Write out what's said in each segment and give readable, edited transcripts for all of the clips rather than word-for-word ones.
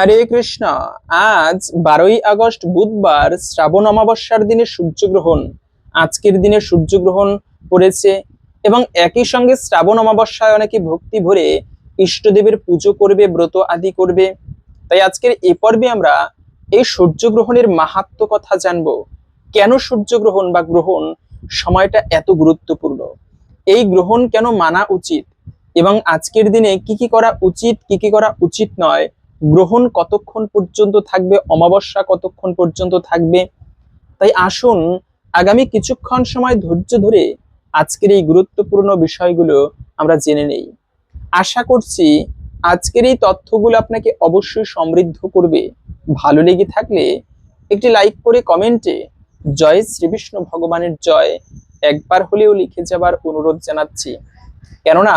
হরে কৃষ্ণ। আজ 12ই আগস্ট বুধবার শ্রাবণ অমাবস্যার দিনে সূর্যগ্রহণ। আজকের দিনে সূর্যগ্রহণ পড়েছে এবং একই সঙ্গে শ্রাবণ অমাবস্যায় অনেকে ভক্তি ভরে ইষ্টদেবের পুজো করবে, ব্রত আদি করবে। তাই আজকের এই পর্বে আমরা এই সূর্যগ্রহণের মাহাত্ম্য কথা জানবো। কেন সূর্যগ্রহণ বা গ্রহণ সময়টা এত গুরুত্বপূর্ণ, এই গ্রহণ কেন মানা উচিত এবং আজকের দিনে কি কি করা উচিত, কি কি করা উচিত নয়, গ্রহণ কতক্ষণ পর্যন্ত থাকবে, অমাবস্যা কতক্ষণ পর্যন্ত থাকবে। তাই আসুন আগামী কিছুক্ষণ সময় ধৈর্য ধরে আজকের এই গুরুত্বপূর্ণ বিষয়গুলো আমরা জেনে নেই। আশা করছি আজকের এই তথ্যগুলো আপনাকে অবশ্যই সমৃদ্ধ করবে। ভালো লেগে থাকলে একটি লাইক করে কমেন্টে জয় শ্রীবিষ্ণু ভগবানের জয় একবার হলেও লিখে যাবার অনুরোধ জানাচ্ছি। কেননা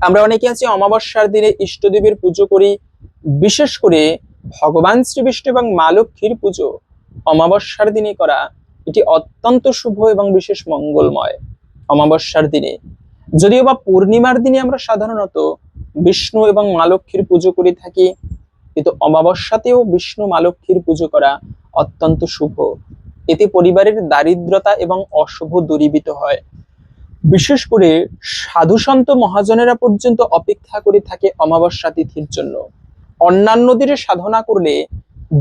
আমরা অনেকে আছি অমাবস্যার দিনে ইষ্টদেবের পুজো করি, বিশেষ করে ভগবান শ্রীবিষ্ণু এবং মা লক্ষ্মীর পুজো অমাবস্যার দিনে করা এটি অত্যন্ত শুভ এবং বিশেষ মঙ্গলময়। অমাবস্যার দিনে, যদিও বা পূর্ণিমার দিনে আমরা সাধারণত বিষ্ণু এবং মা লক্ষ্মীর পুজো করে থাকি, কিন্তু অমাবস্যাতেও বিষ্ণু মা লক্ষ্মীর পুজো করা অত্যন্ত শুভ। এতে পরিবারের দারিদ্রতা এবং অশুভ দূরীভূত হয়। বিশেষ করে সাধু সন্ত মহাজনেরা পর্যন্ত অপেক্ষা করে থাকে অমাবস্যা তিথির জন্য। অন্যান্য দিনে সাধনা করলে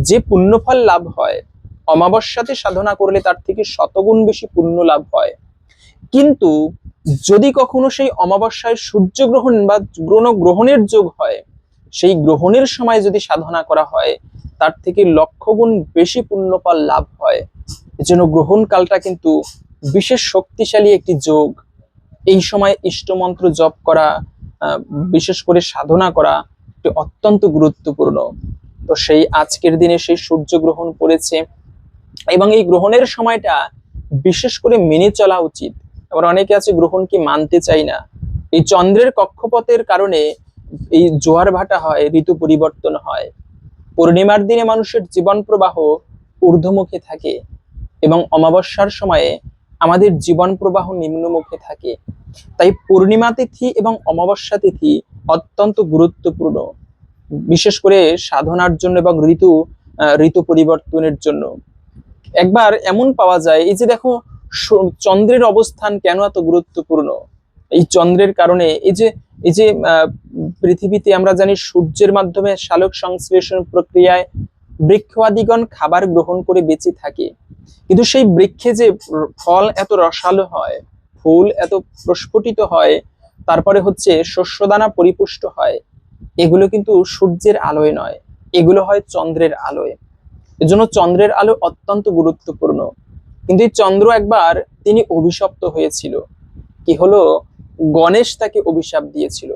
যে পুণ্যফল লাভ হয়, অমাবস্যাতে সাধনা করলে তার থেকে শতগুণ বেশি পুণ্য লাভ হয়। কিন্তু যদি কখনো সেই অমাবস্যায় সূর্যগ্রহণ বা গ্রহণের যোগ হয়, সেই গ্রহণের সময় যদি সাধনা করা হয়, তার থেকে লক্ষ গুণ বেশি পুণ্যফল লাভ হয়। এজন্য গ্রহণ কালটা কিন্তু বিশেষ শক্তিশালী একটি যোগ। এই সময় ইষ্টমন্ত্র জপ করা, বিশেষ করে সাধনা করা একটি অত্যন্ত গুরুত্বপূর্ণ। তো সেই আজকের দিনে সেই সূর্যগ্রহণ পড়েছে এবং এই গ্রহণের সময়টা বিশেষ করে মেনে চলা উচিত। আবার অনেকে আছে গ্রহণকে মানতে চাই না। এই চন্দ্রের কক্ষপথের কারণে এই জোয়ার ভাটা হয়, ঋতু পরিবর্তন হয়। পূর্ণিমার দিনে মানুষের জীবন প্রবাহ ঊর্ধ্বমুখে থাকে এবং অমাবস্যার সময়ে আমাদের জীবন প্রবাহ নিম্নমুখে থাকে। তাই পূর্ণিমা তিথি এবং অমাবস্যা তিথি অত্যন্ত গুরুত্বপূর্ণ, বিশেষ করে সাধনার জন্য এবং ঋতু পরিবর্তনের জন্য। একবার এমন পাওয়া যায়, এই যে দেখো চন্দ্রের অবস্থান কেন এত গুরুত্বপূর্ণ। এই চন্দ্রের কারণে এই যে পৃথিবীতে আমরা জানি সূর্যের মাধ্যমে সালোক সংশ্লেষণ প্রক্রিয়ায় বৃক্ষাদিগণ খাবার গ্রহণ করে বেঁচে থাকে। কিন্তু সেই বৃক্ষে যে ফল এত রসালো হয়, ফুল এত প্রস্ফুটিত হয়, তারপরে হচ্ছে শস্যদানা পরিপুষ্ট হয়, এগুলো কিন্তু সূর্যের আলোয় নয়, এগুলো হয় চন্দ্রের আলোয়। এজন্য চন্দ্রের আলো অত্যন্ত গুরুত্বপূর্ণ। কিন্তু এই চন্দ্র একবার তিনি অভিশপ্ত হয়েছিল। কি হলো, গণেশ তাকে অভিশাপ দিয়েছিল।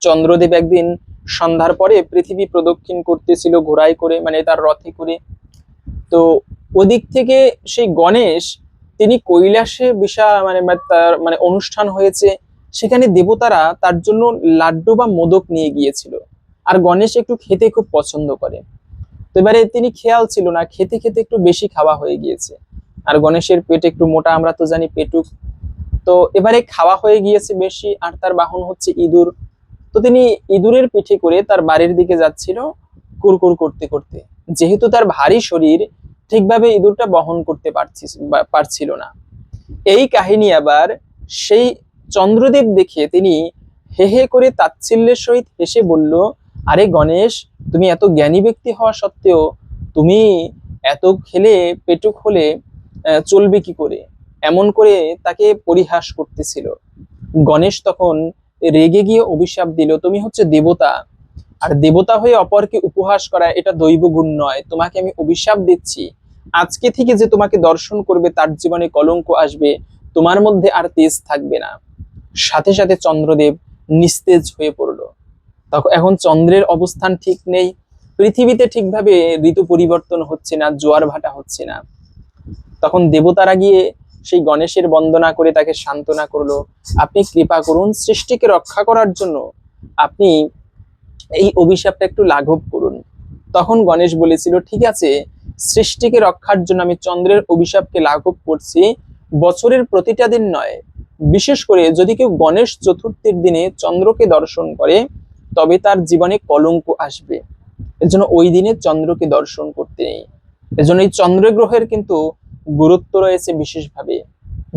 চন্দ্রদেব একদিন সন্ধ্যার পরে পৃথিবী প্রদক্ষিণ করতেছিল ঘোড়ায় করে, মানে তার রথে করে। তো ওদিক থেকে সেই গণেশ তিনি কৈলাসে তার অনুষ্ঠান হয়েছে, সেখানে দেবতারা তার জন্য লাড্ডু বা মোদক নিয়ে গিয়েছিল। আর গণেশ একটু খেতে খুব পছন্দ করে। তো এবারে তিনি খেয়াল ছিল না, খেতে খেতে একটু বেশি খাওয়া হয়ে গিয়েছে। আর গণেশের পেট একটু মোটা, আমরা তো জানি পেটুক। তো এবারে খাওয়া হয়ে গিয়েছে বেশি, আর তার বাহন হচ্ছে ইঁদুর। তো তিনি ইঁদুরের পিঠে করে তার বাড়ির দিকে যাচ্ছিল কুরকুর করতে করতে। যেহেতু তার ভারী শরীর, ঠিকভাবে ইঁদুরটা বহন করতে পারছিল না। এই কাহিনী আবার সেই চন্দ্রদেব দেখে তিনি হে হে করে তাচ্ছিল্যের সহিত হেসে বলল, আরে গণেশ, তুমি এত জ্ঞানী ব্যক্তি হওয়া সত্ত্বেও তুমি এত খেলে পেটুক হলে চলবে কি করে, এমন করে তাকে পরিহাস করতেছিল। গণেশ তখন রেগে গিয়ে অভিশাপ দিল, তুমি হচ্ছে দেবতা, আর দেবতা হয়ে অপরকে উপহাস করা এটা দৈব গুণ নয়। তোমাকে আমি অভিশাপ দিচ্ছি, আজকে থেকে যে তোমাকে দর্শন করবে তার জীবনে কলঙ্ক আসবে, তোমার মধ্যে আর তেজ থাকবে না। সাথে সাথে চন্দ্রদেব নিস্তেজ হয়ে পড়ল। তখন এখন চন্দ্রের অবস্থান ঠিক নেই, পৃথিবীতে ঠিকভাবে ঋতু পরিবর্তন হচ্ছে না, জোয়ার ভাটা হচ্ছে না। তখন দেবতারা গিয়ে সেই গণেশের বন্দনা করে তাকে সান্ত্বনা করলো, আপনি কৃপা করুন, সৃষ্টিকে রক্ষা করার জন্য আপনি এই অভিশাপটা একটু লাঘব করুন। তখন গণেশ বলেছিল, ঠিক আছে, সৃষ্টিকে রক্ষার জন্য আমি চন্দ্রের অভিশাপকে লাঘব করছি, বছরের প্রতিটা দিন নয়, বিশেষ করে যদি কেউ গণেশ চতুর্থীর দিনে চন্দ্রকে দর্শন করে, তবে তার জীবনে কলঙ্ক আসবে। এজন্য ওই দিনে চন্দ্রকে দর্শন করতে নেই। এজন্য এই চন্দ্রগ্রহের কিন্তু গুরুত্ব রয়েছে বিশেষভাবে।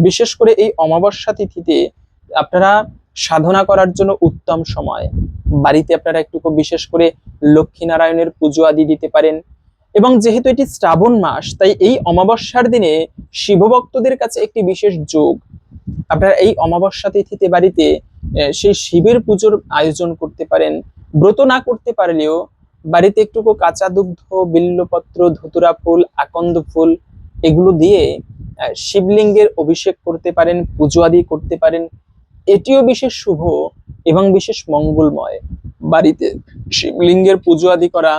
বিশেষ করে এই অমাবস্যা তিথিতে আপনারা সাধনা করার জন্য উত্তম সময়। বাড়িতে আপনারা একটু বিশেষ করে লক্ষ্মীনারায়ণের পুজো আদি দিতে পারেন। এবং যেহেতু এটি শ্রাবণ মাস, তাই এই অমাবস্যার দিনে শিবভক্তদের কাছে একটি বিশেষ যোগ। আপনারা এই অমাবস্যা তিথিতে বাড়িতে সেই শিবের পুজোর আয়োজন করতে পারেন। ব্রত না করতে পারলেও বাড়িতে একটু কাঁচা দুগ্ধ, বিল্লপত্র, ধুতুরা ফুল, আকন্দ ফুল এগুলো দিয়ে শিবলিঙ্গের অভিষেক করতে পারেন, পুজো আদি করতে পারেন। এটিও বিশেষ শুভ এবং বিশেষ মঙ্গলময়। বাড়িতে শিবলিঙ্গের পুজো আদি করা,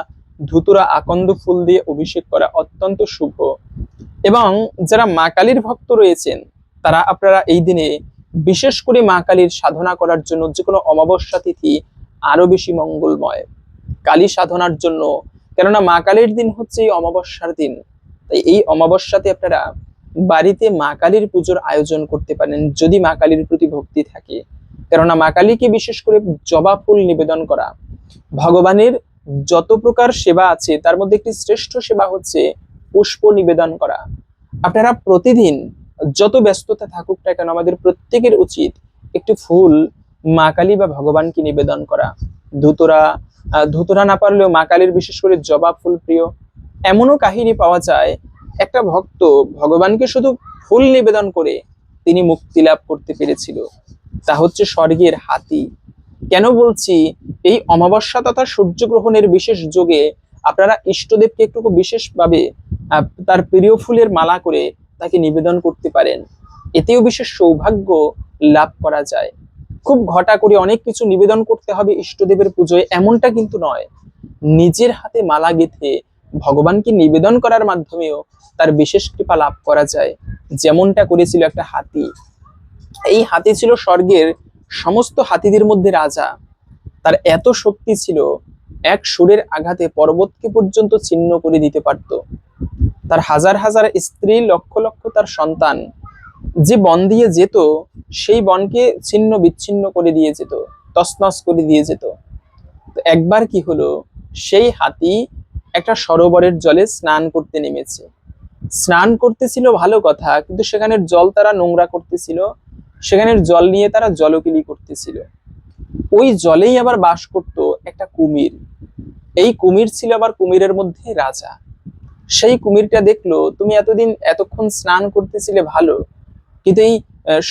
ধুতুরা আকন্দ ফুল দিয়ে অভিষেক করা অত্যন্ত শুভ। এবং যারা মা কালীর ভক্ত রয়েছেন তারা আপনারা এই দিনে বিশেষ করে মা কালীর সাধনা করার জন্য, যে কোনো অমাবস্যা তিথি আরো বেশি মঙ্গলময় কালী সাধনার জন্য। কেননা মা কালীর দিন হচ্ছে এই অমাবস্যার দিন, তাই এই অমাবস্যাতে আপনারা বাড়িতে মা কালীর পুজোর আয়োজন করতে পারেন যদি মা কালীর প্রতি ভক্তি থাকে। কেননা মা কালীকে বিশেষ করে জবা ফুল নিবেদন করা, ভগবানের যত প্রকার সেবা আছে তার মধ্যে একটি শ্রেষ্ঠ সেবা হচ্ছে পুষ্প নিবেদন করা। আপনারা প্রতিদিন যত ব্যস্ততা থাকুক না কেন, আমাদের প্রত্যেকের উচিত একটি ফুল মা কালী বা ভগবানকে নিবেদন করা। ধুতুরা না পারলেও মা কালীর বিশেষ করে জবা ফুল প্রিয়। এমনও কাহিনী পাওয়া যায়, একটা ভক্ত ভগবানকে শুধু ফুল নিবেদন করে তিনি মুক্তি লাভ করতে পেরেছিল। তা হচ্ছে স্বর্গের হাতি। কেন বলছি, এই অমাবস্যা তথা সূর্যগ্রহণের বিশেষ যোগে আপনারা ইষ্টদেবকে একটু বিশেষভাবে তার প্রিয় ফুলের মালা করে তাকে নিবেদন করতে পারেন। এতেও বিশেষ সৌভাগ্য লাভ করা যায়। খুব ঘটা করে অনেক কিছু নিবেদন করতে হবে ইষ্টদেবের পুজোয় এমনটা কিন্তু নয়। নিজের হাতে মালা গেঁথে ভগবানকে নিবেদন করার মাধ্যমেও তার বিশেষ কৃপা লাভ করা যায়। যেমনটা করেছিল একটা হাতি। এই হাতি ছিল স্বর্গের সমস্ত হাতিদের মধ্যে রাজা। তার এত শক্তি ছিল, এক সুরের আঘাতে পর্বতকে পর্যন্ত ছিন্ন করে দিতে পারত। তার হাজার হাজার স্ত্রী, লক্ষ লক্ষ তার সন্তান যে বন দিয়ে যেত, সেই বনকে ছিন্ন বিচ্ছিন্ন করে দিয়ে যেত, তছনছ করে দিয়ে যেত। তো একবার কি হলো, সেই হাতি একটা সরোবরের জলে স্নান করতে নেমেছে। স্নান করতেছিল ভালো কথা, কিন্তু সেখানের জল তারা নোংরা করতেছিল, সেখানের জল নিয়ে তারা জলকিলি করতেছিল। ওই জলেই আবার বাস করত একটা কুমির। এই কুমির ছিল আবার কুমিরের মধ্যে রাজা। সেই কুমিরটা দেখলো, তুমি এতক্ষণ স্নান করতেছিলে ভালো, কিন্তু এই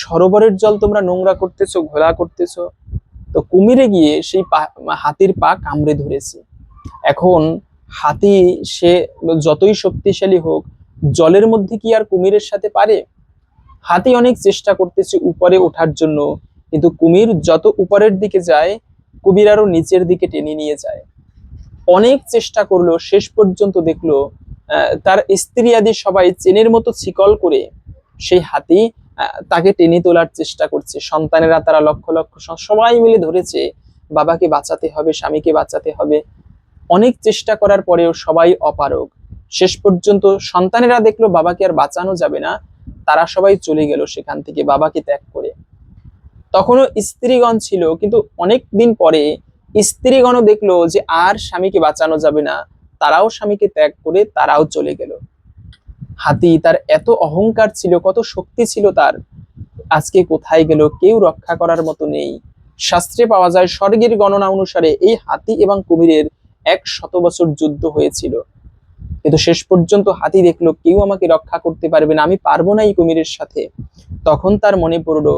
সরোবরের জল তোমরা নোংরা করতেছো, ঘোলা করতেছো। তো কুমিরে গিয়ে সেই হাতির পা কামড়ে ধরেছে। এখন হাতি সে যতই শক্তিশালী হোক, জলের মধ্যে কি আর কুমিরের সাথে পারে? হাতি অনেক চেষ্টা করতেছে উপরে ওঠার জন্য, কিন্তু কুমির যত উপরের দিকে যায়, কুমির আরো নিচের দিকে টেনে নিয়ে যায়। অনেক চেষ্টা করলো, শেষ পর্যন্ত দেখলো তার স্ত্রী আদি সবাই চেনের মতো ছিকল করে সেই হাতি তাকে টেনে তোলার চেষ্টা করছে। সন্তানেরা তারা লক্ষ লক্ষ সবাই মিলে ধরেছে, বাবাকে বাঁচাতে হবে, স্বামীকে বাঁচাতে হবে। অনেক চেষ্টা করার পরেও সবাই অপারগ। শেষ পর্যন্ত সন্তানেরা দেখলো বাবাকে আর বাঁচানো যাবে না, তারা সবাই চলে গেল সেখান থেকে বাবাকে ত্যাগ করে। তখনও স্ত্রীগণ ছিল, কিন্তু অনেক দিন পরে স্ত্রীগণও দেখলো যে আর স্বামীকে বাঁচানো যাবে না, তারাও স্বামীকে ত্যাগ করে তারাও চলে গেল। হাতি তার এত অহংকার ছিল, কত শক্তি ছিল তার, আজকে কোথায় গেল কেউ রক্ষা করার মতো নেই। শাস্ত্রে পাওয়া যায় স্বর্গের গণনা অনুসারে এই হাতি এবং কুমিরের 100 বছর যুদ্ধ হয়েছিল। কিন্তু শেষ পর্যন্ত হাতি দেখলো কেউ আমাকে রক্ষা করতে পারবে না, আমি পারবো না এই কুমিরের সাথে। তখন তার মনে পড়লো,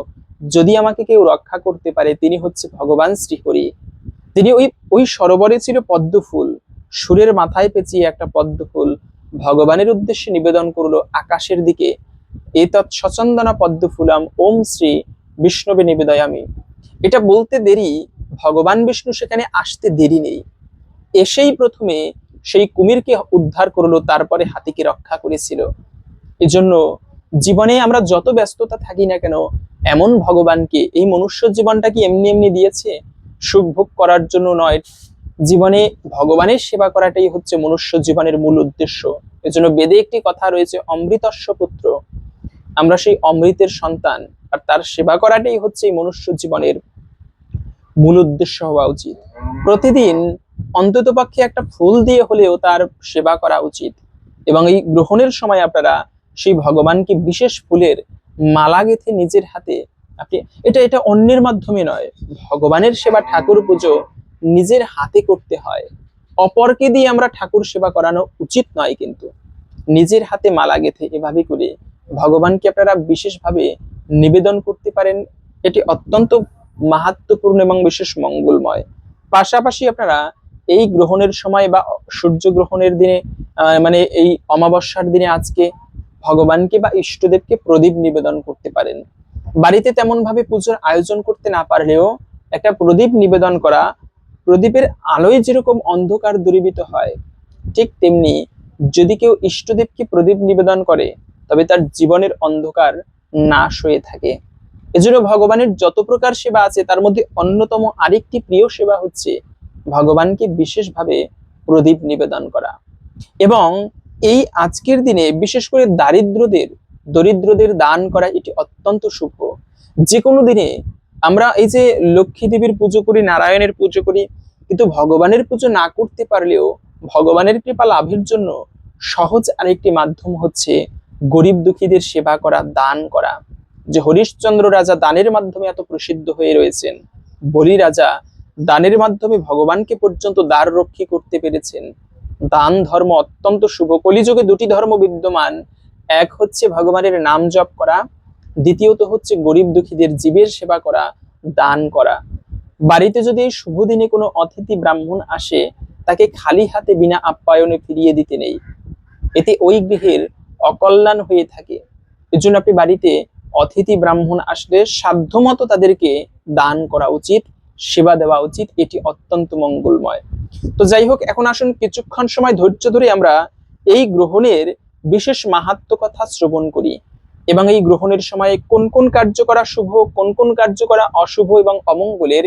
যদি আমাকে কেউ রক্ষা করতে পারে তিনি হচ্ছে ভগবান শ্রীহরি। তিনি ওই সরোবরে ছিল পদ্ম ফুল, সুরের মাথায় পেঁচিয়ে একটা পদ্ম ফুল ভগবানের উদ্দেশ্যে নিবেদন করলো আকাশের দিকে। এতৎ সচন্দনা পদ্ম ফুলাম ওম শ্রী বিষ্ণবে নিবেদয়ামি। এটা বলতে দেরি, ভগবান বিষ্ণু সেখানে আসতে দেরি নেই, এসেই প্রথমে সেই কুমিরকে উদ্ধার করলো, তারপরে হাতিকে রক্ষা করেছিল। এজন্য জীবনে আমরা যত ব্যস্ততা থাকি না কেন, এমন ভগবানকে, এই মনুষ্য জীবনটা কি এমনি এমনি দিয়েছে? সুখ ভোগ করার জন্য নয়। জীবনে ভগবানের সেবা করাটাই হচ্ছে মনুষ্য জীবনের মূল উদ্দেশ্য। এজন্য বেদে একটি কথা রয়েছে, অমৃতস্য পুত্র। আমরা সেই অমৃতের সন্তান, আর তার সেবা করাটাই হচ্ছে এই মনুষ্য জীবনের মূল উদ্দেশ্য হওয়া উচিত। প্রতিদিন অন্ততপক্ষে একটা ফুল দিয়ে হলেও তার সেবা করা উচিত। এবং এই গ্রহণের সময় আপনারা সেই ভগবানকে বিশেষ ফুলের মালা গেঁথে নিজের হাতে আপনি, এটা এটা অন্যের মাধ্যমে নয়, ভগবানের সেবা ঠাকুর পুজো নিজের হাতে করতে হয়। অপরকে দিয়ে আমরা ঠাকুর সেবা করানো উচিত নয়, কিন্তু নিজের হাতে মালা গেঁথে এভাবে করে ভগবানকে আপনারা বিশেষভাবে নিবেদন করতে পারেন। এটি অত্যন্ত মাহাত্ম্যপূর্ণ এবং বিশেষ মঙ্গলময়। পাশাপাশি আপনারা এই গ্রহণের সময় বা সূর্য গ্রহণের দিনে মানে এই অমাবস্যার দিনে আজকে ভগবানকে বা ইষ্টদেবকে প্রদীপ নিবেদন করতে পারেন। বাড়িতে তেমন ভাবে পুজোর আয়োজন করতে না পারলেও একটা প্রদীপ নিবেদন করা, প্রদীপের আলোয় যেরকম অন্ধকার দূরীভূত হয়, ঠিক তেমনি যদি কেউ ইষ্টদেবকে প্রদীপ নিবেদন করে তবে তার জীবনের অন্ধকার নাশ হয়ে থাকে। এজন্য ভগবানের যত প্রকার সেবা আছে তার মধ্যে অন্যতম আরেকটি প্রিয় সেবা হচ্ছে ভগবানকে বিশেষভাবে প্রদীপ নিবেদন করা। এবং এই আজকের দিনে বিশেষ করে দরিদ্রদের দান করা এটি অত্যন্ত শুভ। যে কোনো দিনে আমরা এই যে লক্ষ্মী দেবীর পুজো করি, নারায়ণের পুজো করি, কিন্তু ভগবানের পুজো না করতে পারলেও ভগবানের কৃপা লাভের জন্য সহজ আরেকটি মাধ্যম হচ্ছে গরিব দুঃখীদের সেবা করা, দান করা। যে হরিশ্চন্দ্র রাজা দানের মাধ্যমে এত প্রসিদ্ধ হয়ে রয়েছেন, বলি রাজা দানের মাধ্যমে ভগবানকে পর্যন্ত দ্বার রক্ষী করতে পেরেছেন। দান ধর্ম অত্যন্ত শুভ। কলিযুগে দুটি ধর্ম বিদ্যমান, এক হচ্ছে ভগবানের নাম জপ করা, দ্বিতীয়ত হচ্ছে গরিব দুঃখীদের জীবের সেবা করা, দান করা। বাড়িতে যদি এই শুভ দিনে কোনো অতিথি ব্রাহ্মণ আসে, তাকে খালি হাতে বিনা আপ্যায়নে ফিরিয়ে দিতে নেই, এতে ওই গৃহের অকল্যাণ হয়ে থাকে। এর জন্য আপনি বাড়িতে অতিথি ব্রাহ্মণ আসলে সাধ্যমতো তাদেরকে দান করা উচিত, সেবা দেওয়া উচিত, এটি অত্যন্ত মঙ্গলময়। তো যাই হোক, এখন আসুন কিছুক্ষণ সময় ধৈর্য ধরে আমরা এই গ্রহণের বিশেষ মাহাত্ম্য কথা শ্রবণ করি এবং এই গ্রহণের সময় কোন কোন কার্য করা শুভ, কোন কোন কার্য করা অশুভ এবং অমঙ্গলের,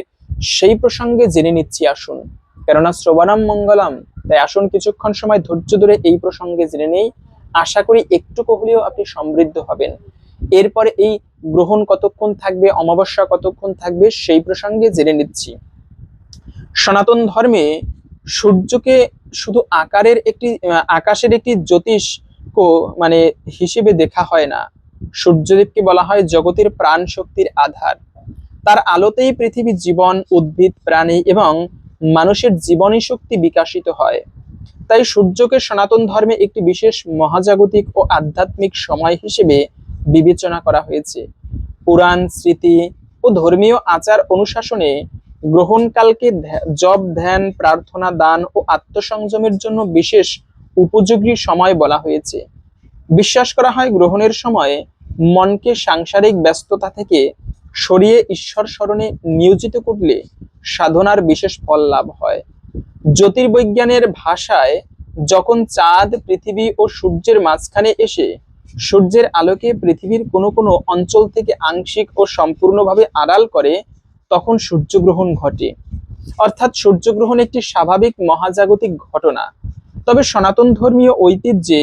সেই প্রসঙ্গে জেনে নিচ্ছি। আসুন, কেননা শ্রবণাম মঙ্গলম, তাই আসুন কিছুক্ষণ সময় ধৈর্য ধরে এই প্রসঙ্গে জেনে নেই। আশা করি একটুকু হলেও আপনি সমৃদ্ধ হবেন। এরপরে এই গ্রহণ কতক্ষণ থাকবে, অমাবস্যা কতক্ষণ থাকবে, সেই প্রসঙ্গে জেনে নিচ্ছি। সনাতন ধর্মে সূর্যকে শুধু আকাশের একটি জ্যোতিষ মানে হিসেবে দেখা হয় না। সূর্যদেবকে বলা হয় জগতের প্রাণ শক্তির আধার। তার আলোতেই পৃথিবী, জীবন, উদ্ভিদ, প্রাণী এবং মানুষের জীবনী শক্তি বিকাশিত হয়। তাই সূর্যকে সনাতন ধর্মে একটি বিশেষ মহাজাগতিক ও আধ্যাত্মিক সময় হিসেবে বিবেচনা করা হয়েছে। পুরাণ, স্মৃতি ও ধর্মীয় আচার অনুশাসনে গ্রহণকালকে জপ, ধ্যান, প্রার্থনা, দান ও আত্মসংযমের জন্য বিশেষ উপযোগী সময় বলা হয়েছে। বিশ্বাস করা হয় গ্রহণের সময় মনকে সাংসারিক ব্যস্ততা থেকে সরিয়ে ঈশ্বর স্মরণে নিয়োজিত করলে সাধনার বিশেষ ফল লাভ হয়। জ্যোতির্বিজ্ঞানের ভাষায় যখন চাঁদ পৃথিবী ও সূর্যের মাঝখানে এসে সূর্যের আলোকে পৃথিবীর কোনো কোনো অঞ্চল থেকে আংশিক ও সম্পূর্ণভাবে আড়াল করে, তখন সূর্যগ্রহণ ঘটে। অর্থাৎ সূর্যগ্রহণ একটি স্বাভাবিক মহাজাগতিক ঘটনা। তবে সনাতন ধর্মীয় ঐতিহ্যে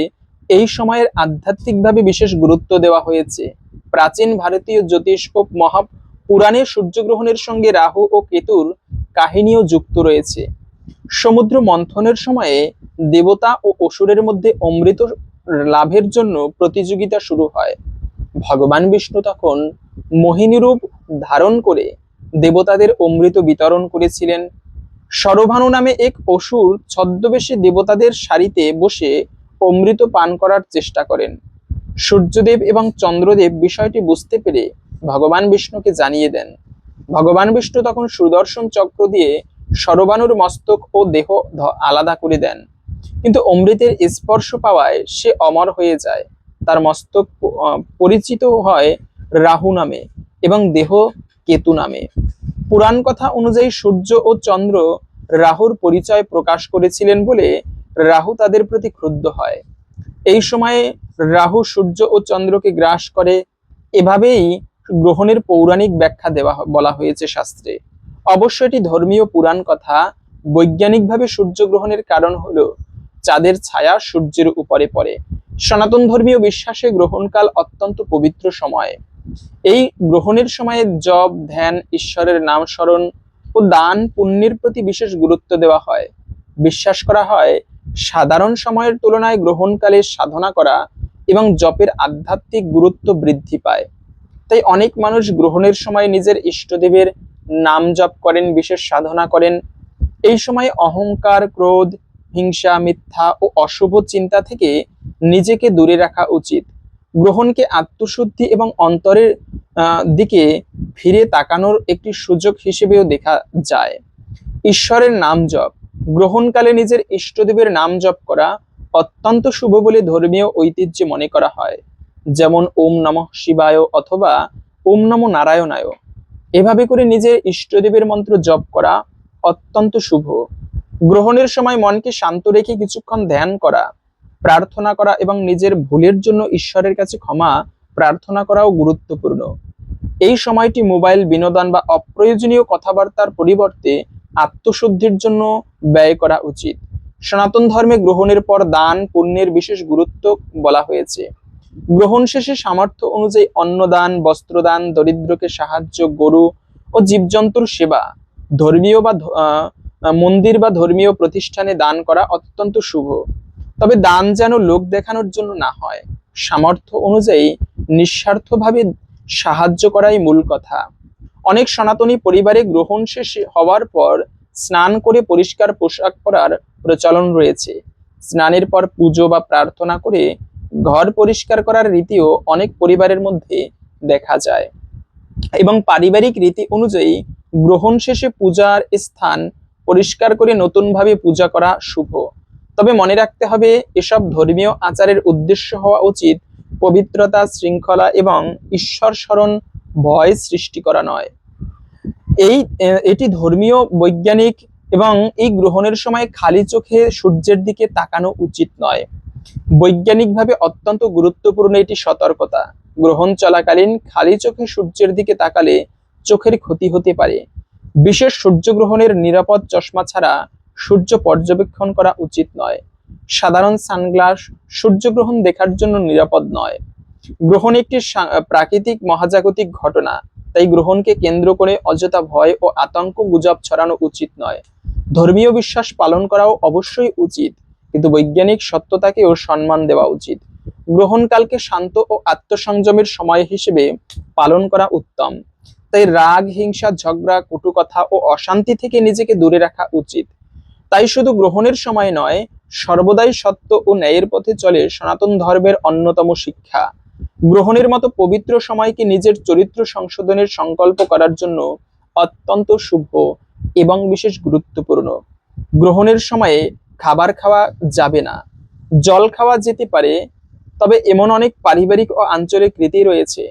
এই সময়ের আধ্যাত্মিকভাবে বিশেষ গুরুত্ব দেওয়া হয়েছে। প্রাচীন ভারতীয় জ্যোতিষ ও মহাপুরাণে সূর্যগ্রহণের সঙ্গে রাহু ও কেতুর কাহিনীও যুক্ত রয়েছে। সমুদ্র মন্থনের সময়ে দেবতা ও অসুরের মধ্যে অমৃত লাভের জন্য প্রতিযোগিতা শুরু হয়। ভগবান বিষ্ণু তখন মোহিনী রূপ ধারণ করে দেবতাদের অমৃত বিতরণ করেছিলেন। শরভানু নামে এক অসুর ছদ্মবেশে দেবতাদের সারিতে বসে অমৃত পান করার চেষ্টা করেন। সূর্যদেব এবং চন্দ্রদেব বিষয়টি বুঝতে পেরে ভগবান বিষ্ণুকে জানিয়ে দেন। ভগবান বিষ্ণু তখন সুদর্শন চক্র দিয়ে শরভানুর মস্তক ও দেহ আলাদা করে দেন, কিন্তু অমৃতের স্পর্শ পাওয়ায় সে অমর হয়ে যায়। তার মস্তক পরিচিত হয় রাহু নামে এবং দেহ কেতু নামে। পুরাণ কথা অনুযায়ী সূর্য ও চন্দ্র রাহুর পরিচয় প্রকাশ করেছিলেন বলে রাহু তাদের প্রতি ক্রুদ্ধ হয়। এই সময়ে রাহু সূর্য ও চন্দ্রকে গ্রাস করে। এভাবেই গ্রহণের পৌরাণিক ব্যাখ্যা বলা হয়েছে শাস্ত্রে। অবশ্য এটি ধর্মীয় পুরাণ কথা। বৈজ্ঞানিকভাবে সূর্যগ্রহণের কারণ হলো চাঁদের ছায়া সূর্যের উপরে পড়ে। সনাতন ধর্মীয় বিশ্বাসে গ্রহণকাল অত্যন্ত পবিত্র সময়। এই গ্রহণের সময়ে জপ, ধ্যান, ঈশ্বরের নাম স্মরণ ও দান পুণ্যের প্রতি বিশেষ গুরুত্ব দেওয়া হয়। বিশ্বাস করা হয় সাধারণ সময়ের তুলনায় গ্রহণকালে সাধনা করা এবং জপের আধ্যাত্মিক গুরুত্ব বৃদ্ধি পায়। তাই অনেক মানুষ গ্রহণের সময় নিজের ইষ্টদেবের নাম জপ করেন, বিশেষ সাধনা করেন। এই সময় অহংকার, ক্রোধ, হিংসা, মিথ্যা ও অশুভ চিন্তা থেকে নিজেকে দূরে রাখা উচিত। গ্রহণকে আত্মশুদ্ধি এবং অন্তরের দিকে ফিরে তাকানোর একটি সুযোগ হিসেবেও দেখা যায়। ঈশ্বরের নাম জপ, গ্রহণকালে নিজের ইষ্টদেবের নাম জপ করা অত্যন্ত শুভ বলে ধর্মীয় ঐতিহ্যে মনে করা হয়। যেমন ওম নমঃ শিবায় অথবা ওম নমো নারায়ণায়। এভাবে করে নিজের ইষ্টদেবের মন্ত্র জপ করা অত্যন্ত শুভ। গ্রহণের সময় মনকে শান্ত রেখে কিছুক্ষণ ধ্যান করা, প্রার্থনা করা এবং নিজের ভুলের জন্য ঈশ্বরের কাছে ক্ষমা প্রার্থনা করাও গুরুত্বপূর্ণ। এই সময়টি মোবাইল বিনোদন বা অপ্রয়োজনীয় কথাবার্তার পরিবর্তে আত্মশুদ্ধির জন্য ব্যয় করা উচিত। সনাতন ধর্মে গ্রহণের পর দান পুণ্যের বিশেষ গুরুত্ব বলা হয়েছে। গ্রহণ শেষে সামর্থ্য অনুযায়ী অন্নদান, বস্ত্রদান, দরিদ্রকে সাহায্য, গরু ও জীবজন্তুর সেবা, ধর্মীয় বা মন্দির বা ধর্মীয় প্রতিষ্ঠানে দান করা অত্যন্ত শুভ। তবে দান যেন লোক দেখানোর জন্য না হয়, সামর্থ্য অনুযায়ী নিঃস্বার্থভাবে সাহায্য করাই মূল কথা। অনেক সনাতনী পরিবারে গ্রহণ শেষ হওয়ার পর স্নান করে পরিষ্কার পোশাক পরার প্রচলন রয়েছে। স্নানের পর পুজো বা প্রার্থনা করে ঘর পরিষ্কার করার রীতিও অনেক পরিবারের মধ্যে দেখা যায়। এবং পারিবারিক রীতি অনুযায়ী গ্রহণ শেষে পূজার স্থান পরিষ্কার করে নতুনভাবে পূজা করা শুভ। তবে মনে রাখতে হবে, এসব ধর্মীয় আচারের উদ্দেশ্য হওয়া উচিত পবিত্রতা, শৃঙ্খলা এবং ঈশ্বর স্মরণ, ভয় সৃষ্টি করা নয়। এটি ধর্মীয়, বৈজ্ঞানিক এবং এই গ্রহণের সময় খালি চোখে সূর্যের দিকে তাকানো উচিত নয়। বৈজ্ঞানিকভাবে অত্যন্ত গুরুত্বপূর্ণ এটি সতর্কতা। গ্রহণ চলাকালীন খালি চোখে সূর্যের দিকে তাকালে চোখের ক্ষতি হতে পারে। বিশেষ সূর্যগ্রহণের নিরাপদ চশমা ছাড়া সূর্য পর্যবেক্ষণ করা উচিত নয়। সাধারণ সানগ্লাস সূর্যগ্রহণ দেখার জন্য নিরাপদ নয়। গ্রহণ একটি প্রাকৃতিক মহাজাগতিক ঘটনা, তাই গ্রহণকে কেন্দ্র করে অযথা ভয় ও আতঙ্ক গুজব ছড়ানো উচিত নয়। ধর্মীয় বিশ্বাস পালন করাও অবশ্যই উচিত, কিন্তু বৈজ্ঞানিক সত্যতাকেও সম্মান দেওয়া উচিত। গ্রহণকালকে শান্ত ও আত্মসংযমের সময় হিসেবে পালন করা উত্তম। তাই রাগ, হিংসা, ঝগড়া, কটু কথা ও অশান্তি থেকে নিজেকে দূরে রাখা উচিত। তাই শুধু গ্রহণের সময় নয়, সর্বদাই সত্য ও ন্যায়ের পথে চলে সনাতন ধর্মের অন্যতম শিক্ষা। গ্রহণের মতো পবিত্র সময়কে নিজের চরিত্র সংশোধনের সংকল্প করার জন্য অত্যন্ত শুভ এবং বিশেষ গুরুত্বপূর্ণ। গ্রহণের সময়ে খাবার খাওয়া যাবে না, জল খাওয়া যেতে পারে, তবে এমন অনেক পারিবারিক ও আঞ্চলিক রীতি রয়েছে,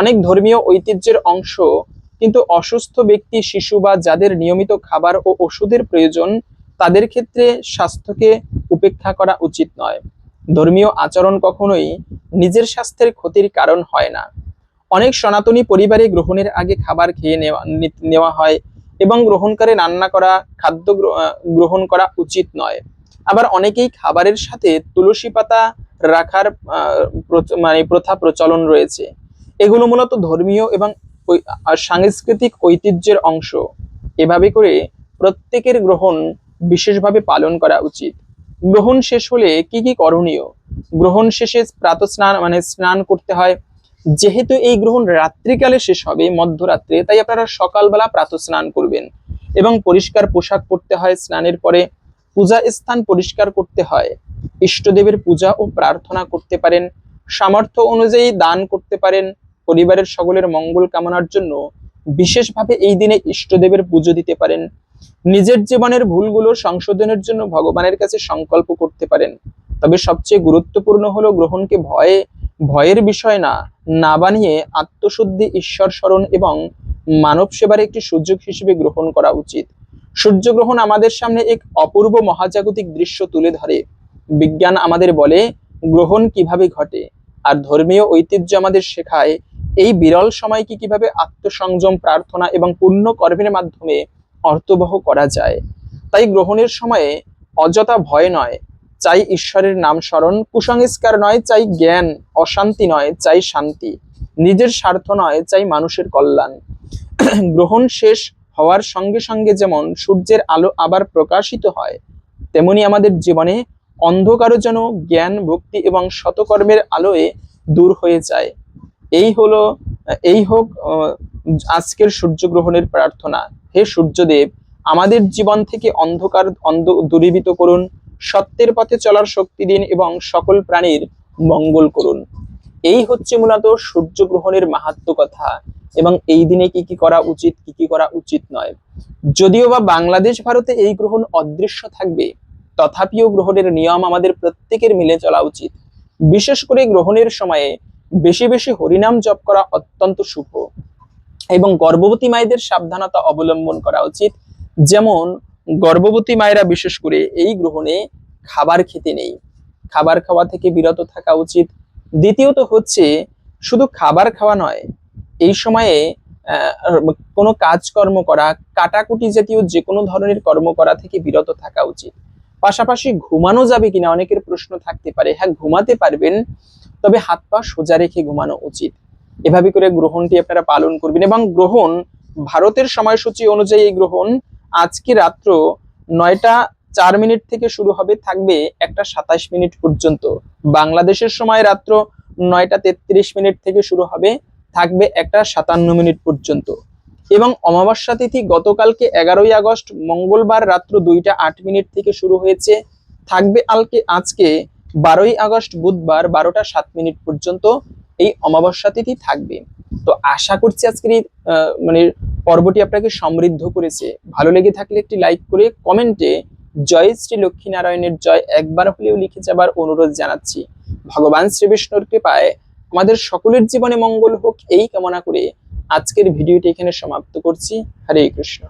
অনেক ধর্মীয় ঐতিহ্যের অংশ, কিন্তু অসুস্থ ব্যক্তি, শিশু বা যাদের নিয়মিত খাবার ও ওষুধের প্রয়োজন, তাদের ক্ষেত্রে স্বাস্থ্যকে উপেক্ষা করা উচিত নয়। ধর্মীয় আচরণ কখনোই নিজের স্বাস্থ্যের ক্ষতির কারণ হয় না। অনেক সনাতনী পরিবারে গ্রহণের আগে খাবার খেয়ে নেওয়া হয় এবং গ্রহণকালে রান্না করা খাদ্য গ্রহণ করা উচিত নয়। আবার অনেকেই খাবারের সাথে তুলসী পাতা রাখার প্রথা প্রচলন রয়েছে। এগুলো মূলত ধর্মীয় এবং সাংস্কৃতিক ঐতিহ্যের অংশ। এভাবে করে প্রত্যেকের গ্রহণ বিশেষভাবে পালন করা উচিত। গ্রহণ শেষ হলে কি কি করণীয়? গ্রহণ শেষে প্রাতঃস্নান স্নান করতে হয়। যেহেতু এই গ্রহণ রাত্রিকালে শেষ হবে, মধ্যরাত্রে, তাই আপনারা সকালবেলা প্রাতঃস্নান করবেন এবং পরিষ্কার পোশাক পরতে হয়। স্নানের পরে পূজা স্থান পরিষ্কার করতে হয়। ইষ্টদেবের পূজা ও প্রার্থনা করতে পারেন। সামর্থ্য অনুযায়ী দান করতে পারেন। পরিবারের সকলের মঙ্গল কামনার জন্য বিশেষভাবে এই দিনে ইষ্টদেবের পুজো দিতে পারেন। নিজের জীবনের ভুলগুলো সংশোধনের জন্য ভগবানের কাছে সংকল্প করতে পারেন। তবে সবচেয়ে গুরুত্বপূর্ণ হলো গ্রহণকে ভয়ের বিষয় না বানিয়ে আত্মশুদ্ধি, ঈশ্বর স্মরণ এবং মানব সেবার একটি সুযোগ হিসেবে গ্রহণ করা উচিত। সূর্যগ্রহণ আমাদের সামনে এক অপূর্ব মহাজাগতিক দৃশ্য তুলে ধরে। বিজ্ঞান আমাদের বলে গ্রহণ কিভাবে ঘটে, আর ধর্মীয় ঐতিহ্য আমাদের শেখায় এই বিরল সময়কে কিভাবে আত্মসংযম, প্রার্থনা এবং পুণ্য কর্মের মাধ্যমে অর্থবহ করা যায়। তাই গ্রহণের সময়ে অযথা ভয় নয়, চাই ঈশ্বরের নাম স্মরণ; কুসংস্কার নয়, চাই জ্ঞান; অশান্তি নয়, চাই শান্তি; নিজের স্বার্থ নয়, চাই মানুষের কল্যাণ। গ্রহণ শেষ হওয়ার সঙ্গে সঙ্গে যেমন সূর্যের আলো আবার প্রকাশিত হয়, তেমনি আমাদের জীবনে অন্ধকারও যেন জ্ঞান, ভক্তি এবং সৎকর্মের আলোয় দূর হয়ে যায়। এই হোক আজকের সূর্যগ্রহণের প্রার্থনা। হে সূর্যদেব, আমাদের জীবন থেকে অন্ধ দূরীভূত করুন, সত্যের পথে চলার শক্তি দিন এবং সকল প্রাণীর মঙ্গল করুন। এই হচ্ছে মূলত সূর্যগ্রহণের মাহাত্ম্য কথা, এবং এই দিনে কি কি করা উচিত, কি কি করা উচিত নয়। যদিও বা বাংলাদেশ ভারতে এই গ্রহণ অদৃশ্য থাকবে, তথাপিও গ্রহণের নিয়ম আমাদের প্রত্যেকের মিলে চলা উচিত। বিশেষ করে গ্রহণের সময়ে বেশি বেশি হরিনাম জপ করা অত্যন্ত শুভ, এবং গর্ভবতী মায়েদের সাবধানতা অবলম্বন করা উচিত। যেমন গর্ভবতী মায়েরা বিশেষ করে এই গ্রহণে খাবার খেতে নেই, খাবার খাওয়া থেকে বিরত থাকা উচিত। দ্বিতীয়ত হচ্ছে শুধু খাবার খাওয়া নয়, এই সময়ে কোনো কাজকর্ম করা, কাটাকুটি জাতীয় যে কোনো ধরনের কর্ম করা থেকে বিরত থাকা উচিত। পাশাপাশি ঘুমানো যাবে কিনা অনেকের প্রশ্ন থাকতে পারে। হ্যাঁ, ঘুমাতে পারবেন, তবে হাত পা সোজা রেখে ঘুমানো উচিত। এভাবে করে গ্রহণটি আপনারা পালন করবেন। এবং গ্রহণ ভারতের সময়সূচি অনুযায়ী এই গ্রহণ আজকে রাত্র 9টা 4 মিনিট থেকে শুরু হবে, থাকবে 1টা 27 মিনিট পর্যন্ত। বাংলাদেশের সময় রাত্র 9টা 33 মিনিট থেকে শুরু হবে, থাকবে 1টা 57 মিনিট পর্যন্ত। এবং অমাবস্যা তিথি গতকালকে 11ই আগস্ট মঙ্গলবার রাত্র 2টা 8 মিনিট থেকে শুরু হয়েছে, থাকবে আজকে 12ই আগস্ট বুধবার 12টা 7 মিনিট পর্যন্ত এই অমাবস্যা তিথি থাকবে। তো আশা করছি আজকের এই পর্বটি আপনাকে সমৃদ্ধ করেছে। ভালো লেগে থাকলে একটি লাইক করে কমেন্টে জয় শ্রী লক্ষ্মী নারায়ণের জয় একবার হলেও লিখে যাবার অনুরোধ জানাচ্ছি। ভগবান শ্রী বিষ্ণুর কৃপায় আমাদের সকলের জীবনে মঙ্গল হোক, এই কামনা করে আজকের ভিডিওটি এখানে সমাপ্ত করছি। হরে কৃষ্ণ।